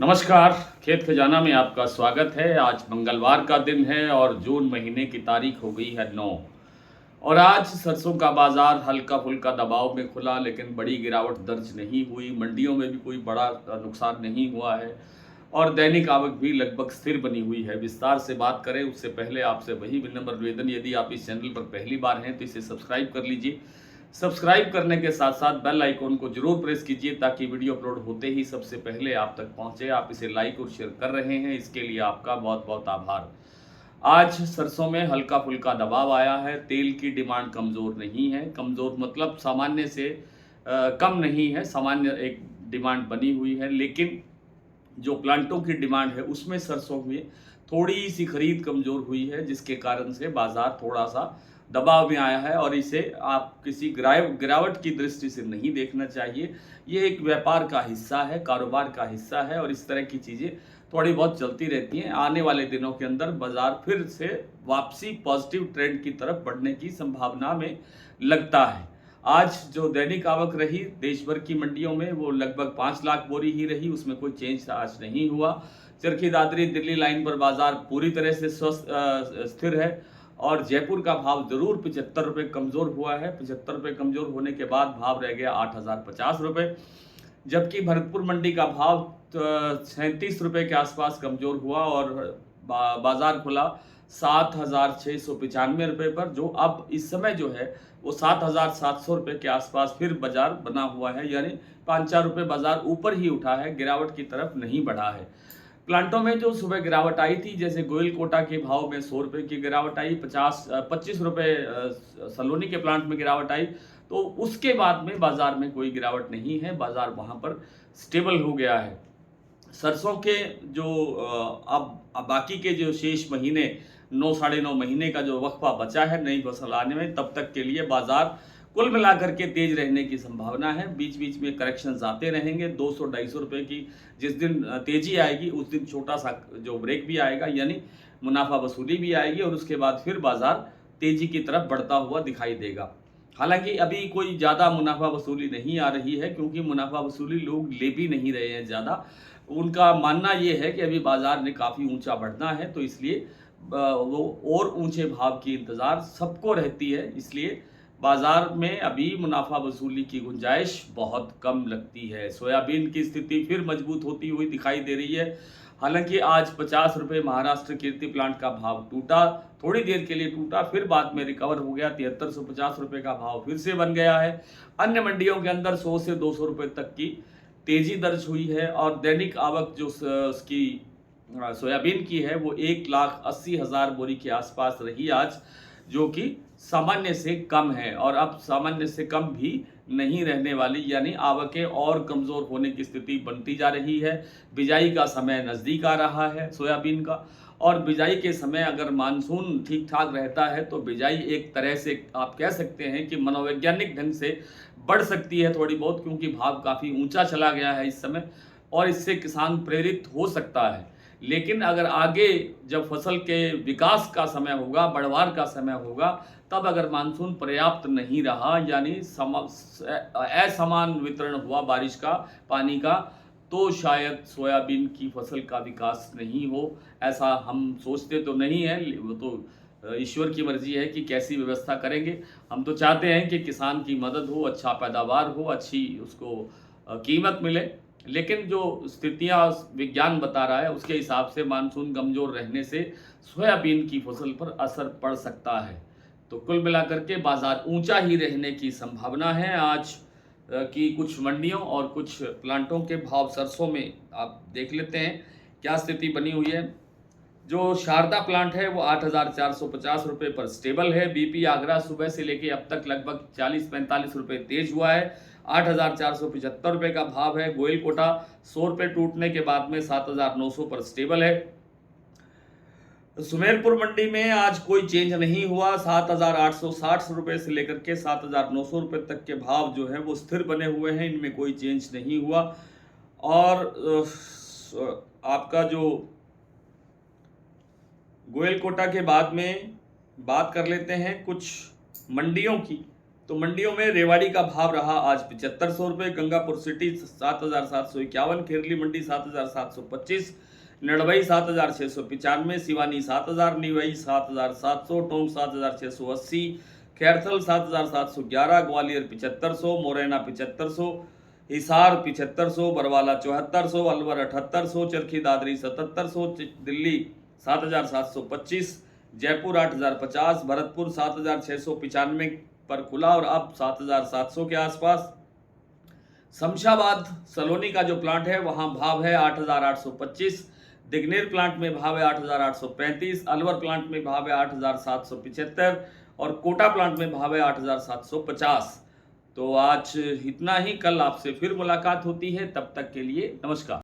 नमस्कार। खेत खजाना में आपका स्वागत है। आज मंगलवार का दिन है और जून महीने की तारीख हो गई है 9। और आज सरसों का बाजार हल्का फुल्का दबाव में खुला, लेकिन बड़ी गिरावट दर्ज नहीं हुई। मंडियों में भी कोई बड़ा नुकसान नहीं हुआ है और दैनिक आवक भी लगभग स्थिर बनी हुई है। विस्तार से बात करें उससे पहले आपसे वही विनम्र निवेदन, यदि आप इस चैनल पर पहली बार हैं तो इसे सब्सक्राइब कर लीजिए। सब्सक्राइब करने के साथ साथ बेल आइकॉन को जरूर प्रेस कीजिए ताकि वीडियो अपलोड होते ही सबसे पहले आप तक पहुंचे। आप इसे लाइक और शेयर कर रहे हैं, इसके लिए आपका बहुत बहुत आभार। आज सरसों में हल्का फुल्का दबाव आया है। तेल की डिमांड कमज़ोर नहीं है, कमज़ोर मतलब सामान्य से कम नहीं है, सामान्य एक डिमांड बनी हुई है। लेकिन जो प्लांटों की डिमांड है उसमें सरसों में थोड़ी सी खरीद कमज़ोर हुई है, जिसके कारण से बाज़ार थोड़ा सा दबाव में आया है और इसे आप किसी गिरावट की दृष्टि से नहीं देखना चाहिए। ये एक व्यापार का हिस्सा है, कारोबार का हिस्सा है और इस तरह की चीज़ें थोड़ी बहुत चलती रहती हैं। आने वाले दिनों के अंदर बाज़ार फिर से वापसी पॉजिटिव ट्रेंड की तरफ बढ़ने की संभावना में लगता है। आज जो दैनिक आवक रही देश भर की मंडियों में वो लगभग 5 लाख बोरी ही रही, उसमें कोई चेंज आज नहीं हुआ। चरखी दादरी दिल्ली लाइन पर बाजार पूरी तरह से स्थिर है और जयपुर का भाव जरूर 75 रुपये कमज़ोर हुआ है। 75 रुपये कमज़ोर होने के बाद भाव रह गया 8,050 रुपये, जबकि भरतपुर मंडी का भाव 37 रुपये के आसपास कमज़ोर हुआ और बाजार खुला 7,695 रुपये पर, जो अब इस समय जो है वो 7,700 रुपये के आसपास फिर बाजार बना हुआ है, यानी 5-4 रुपये बाजार ऊपर ही उठा है, गिरावट की तरफ नहीं बढ़ा है। प्लांटों में जो सुबह गिरावट आई थी, जैसे गोयल कोटा के भाव में 100 रुपये की गिरावट आई, 25 रुपये सलोनी के प्लांट में गिरावट आई, तो उसके बाद में बाजार में कोई गिरावट नहीं है, बाजार वहाँ पर स्टेबल हो गया है। सरसों के जो अब बाकी के जो शेष महीने 9 साढ़े 9 महीने का जो वक्फा बचा है नई फसल आने में, तब तक के लिए बाजार कुल मिलाकर के तेज रहने की संभावना है। बीच बीच में करेक्शंस आते रहेंगे। 200-250 रुपये की जिस दिन तेजी आएगी उस दिन छोटा सा जो ब्रेक भी आएगा, यानी मुनाफा वसूली भी आएगी और उसके बाद फिर बाजार तेजी की तरफ बढ़ता हुआ दिखाई देगा। हालांकि अभी कोई ज़्यादा मुनाफा वसूली नहीं आ रही है, क्योंकि मुनाफा वसूली लोग ले भी नहीं रहे हैं ज़्यादा। उनका मानना ये है कि अभी बाजार ने काफ़ी ऊंचा बढ़ना है, तो इसलिए वो और ऊंचे भाव की इंतज़ार सबको रहती है। इसलिए बाजार में अभी मुनाफा वसूली की गुंजाइश बहुत कम लगती है। सोयाबीन की स्थिति फिर मजबूत होती हुई दिखाई दे रही है। हालांकि आज 50 रुपये महाराष्ट्र कीर्ति प्लांट का भाव टूटा, थोड़ी देर के लिए टूटा, फिर बाद में रिकवर हो गया। 7350 रुपये का भाव फिर से बन गया है। अन्य मंडियों के अंदर 100 से 200 रुपये तक की तेजी दर्ज हुई है और दैनिक आवक जो उसकी सोयाबीन की है वो 1,80,000 बोरी के आसपास रही आज, जो कि सामान्य से कम है और अब सामान्य से कम भी नहीं रहने वाली, यानी आवकें और कमज़ोर होने की स्थिति बनती जा रही है। बिजाई का समय नज़दीक आ रहा है सोयाबीन का, और बिजाई के समय अगर मानसून ठीक ठाक रहता है तो बिजाई एक तरह से आप कह सकते हैं कि मनोवैज्ञानिक ढंग से बढ़ सकती है थोड़ी बहुत, क्योंकि भाव काफ़ी ऊंचा चला गया है इस समय और इससे किसान प्रेरित हो सकता है। लेकिन अगर आगे जब फसल के विकास का समय होगा, बढ़वार का समय होगा, तब अगर मानसून पर्याप्त नहीं रहा, यानी असमान वितरण हुआ बारिश का, पानी का, तो शायद सोयाबीन की फसल का विकास नहीं हो। ऐसा हम सोचते तो नहीं है, वो तो ईश्वर की मर्जी है कि कैसी व्यवस्था करेंगे। हम तो चाहते हैं कि किसान की मदद हो, अच्छा पैदावार हो, अच्छी उसको कीमत मिले। लेकिन जो स्थितियां विज्ञान बता रहा है उसके हिसाब से मानसून कमज़ोर रहने से सोयाबीन की फसल पर असर पड़ सकता है। तो कुल मिलाकर के बाजार ऊंचा ही रहने की संभावना है। आज की कुछ मंडियों और कुछ प्लांटों के भाव सरसों में आप देख लेते हैं क्या स्थिति बनी हुई है। जो शारदा प्लांट है वो 8,450 रुपये पर स्टेबल है। बीपी आगरा सुबह से लेके अब तक लगभग 40-45 रुपये तेज हुआ है। 8,475 रुपये का भाव है। गोयल कोटा 100 रुपये टूटने के बाद में 7,900 पर स्टेबल है। सुमेरपुर मंडी में आज कोई चेंज नहीं हुआ। 7,860 रुपये से लेकर के 7,900 रुपये तक के भाव जो है वो स्थिर बने हुए हैं, इनमें कोई चेंज नहीं हुआ। और आपका जो गोयल कोटा के बाद में बात कर लेते हैं कुछ मंडियों की। तो मंडियों में रेवाड़ी का भाव रहा आज 7500 रुपये, गंगापुर सिटी 7751, खेरली मंडी 7725, निड़वई 7695, सिवानी 7000, निवई 7700, टोंक 7680, खैरथल 7711, ग्वालियर 7500, मुरैना 7500, हिसार 7500, बरवाला 7400, अलवर 7800, चरखी दादरी 7700, दिल्ली 7725, जयपुर 8050, भरतपुर 7695 पर खुला और अब 7700 के आसपास। शमशाबाद सलोनी का जो प्लांट है वहां भाव है 8825, दिग्नेर प्लांट में भाव है 8835, अलवर प्लांट में भाव है 8775 और कोटा प्लांट में भाव है 8750। तो आज इतना ही, कल आपसे फिर मुलाकात होती है, तब तक के लिए नमस्कार।